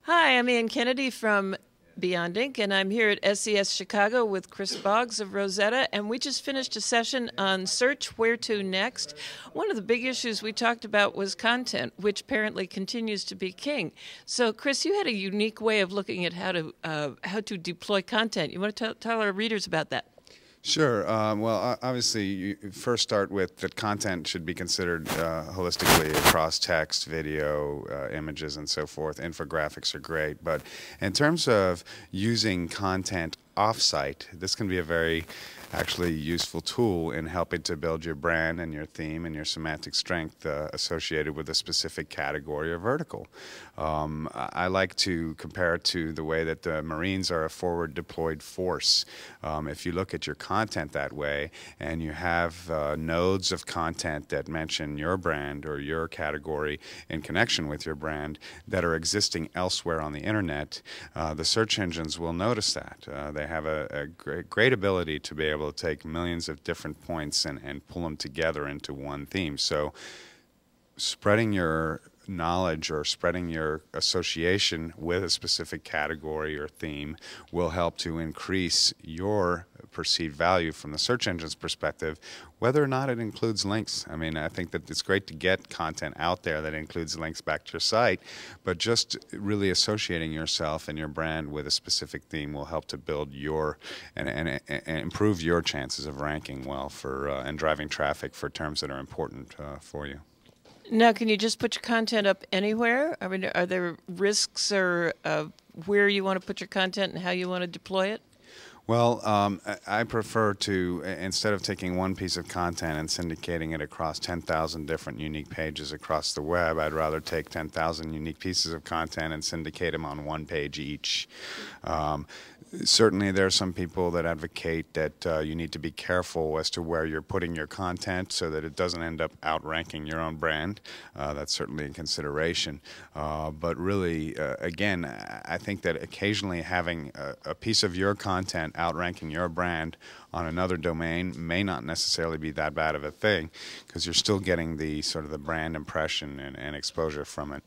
Hi, I'm Ann Kennedy from Beyond Inc., and I'm here at SES Chicago with Chris Boggs of Rosetta, and we just finished a session on search, where to next. One of the big issues we talked about was content, which apparently continues to be king. So, Chris, you had a unique way of looking at how to deploy content. You want to tell our readers about that? Sure. Well, obviously, you first start with that content should be considered holistically across text, video, images, and so forth. Infographics are great. But in terms of using content off-site, this can be a very actually useful tool in helping to build your brand and your theme and your semantic strength associated with a specific category or vertical. I like to compare it to the way that the Marines are a forward deployed force. If you look at your content that way and you have nodes of content that mention your brand or your category in connection with your brand that are existing elsewhere on the internet, the search engines will notice that. They have a great ability to be able to take millions of different points and pull them together into one theme. So spreading your knowledge or spreading your association with a specific category or theme will help to increase your perceived value from the search engine's perspective, whether or not it includes links. I mean, I think that it's great to get content out there that includes links back to your site, but just really associating yourself and your brand with a specific theme will help to build your and improve your chances of ranking well for and driving traffic for terms that are important for you. Now, can you just put your content up anywhere? I mean, are there risks or where you want to put your content and how you want to deploy it? Well, I prefer to, instead of taking one piece of content and syndicating it across 10,000 different unique pages across the web, I'd rather take 10,000 unique pieces of content and syndicate them on one page each. Certainly there are some people that advocate that you need to be careful as to where you're putting your content so that it doesn't end up outranking your own brand. That's certainly a consideration. But really, again, I think that occasionally having a piece of your content outranking your brand on another domain may not necessarily be that bad of a thing, because you're still getting the sort of the brand impression and exposure from it.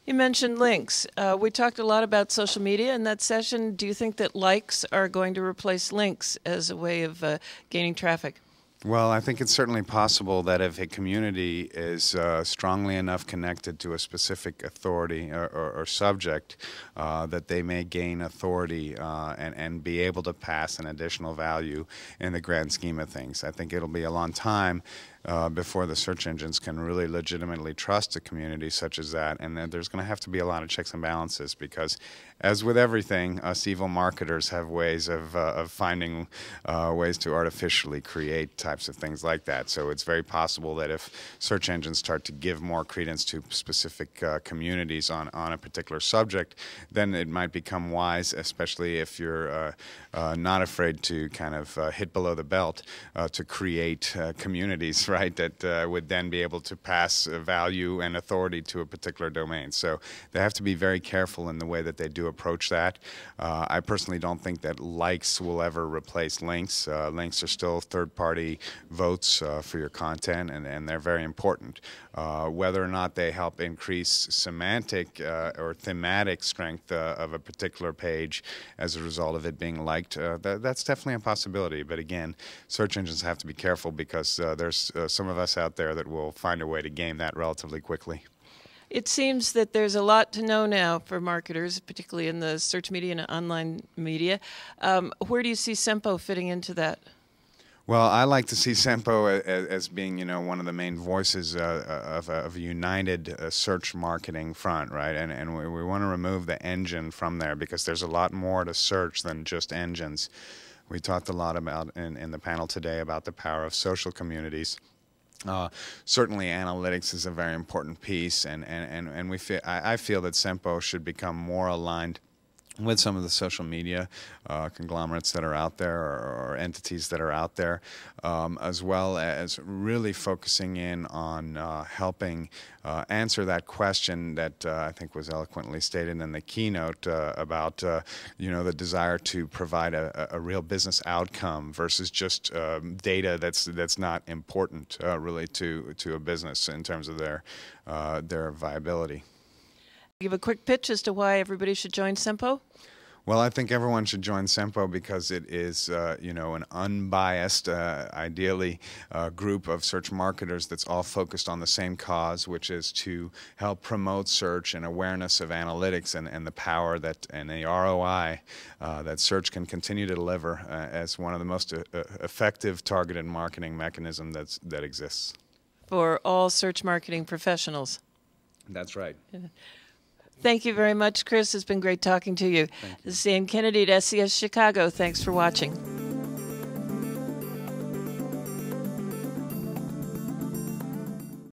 You mentioned links. We talked a lot about social media in that session. Do you think that likes are going to replace links as a way of gaining traffic? Well, I think it's certainly possible that if a community is strongly enough connected to a specific authority or subject, that they may gain authority and be able to pass an additional value in the grand scheme of things. I think it'll be a long time before the search engines can really legitimately trust a community such as that, and then there's going to have to be a lot of checks and balances, because as with everything, us evil marketers have ways of finding ways to artificially create types of things like that. So it's very possible that if search engines start to give more credence to specific communities on a particular subject, then it might become wise, especially if you're not afraid to kind of hit below the belt, to create communities, right, that would then be able to pass value and authority to a particular domain. So they have to be very careful in the way that they do approach that. I personally don't think that likes will ever replace links. Links are still third-party votes for your content, and they're very important. Whether or not they help increase semantic or thematic strength of a particular page as a result of it being liked, that's definitely a possibility. But again, search engines have to be careful, because there's some of us out there that will find a way to game that relatively quickly. It seems that there's a lot to know now for marketers, particularly in the search media and online media. Where do you see SEMPO fitting into that? Well, I like to see SEMPO as being, one of the main voices of a united search marketing front, right? And we want to remove the engine from there, because there's a lot more to search than just engines. We talked a lot about in the panel today about the power of social communities. Certainly analytics is a very important piece, and I feel that SEMPO should become more aligned with some of the social media conglomerates that are out there, or entities that are out there, as well as really focusing in on helping answer that question that I think was eloquently stated in the keynote about the desire to provide a real business outcome versus just data that's not important really to a business in terms of their viability. Give a quick pitch as to why everybody should join SEMPO. Well, I think everyone should join SEMPO because it is, an unbiased, ideally, group of search marketers that's all focused on the same cause, which is to help promote search and awareness of analytics and the power and the ROI that search can continue to deliver as one of the most effective targeted marketing mechanisms that exists. For all search marketing professionals. That's right. Yeah. Thank you very much, Chris. It's been great talking to you. This is Ann Kennedy at SES Chicago. Thanks for watching.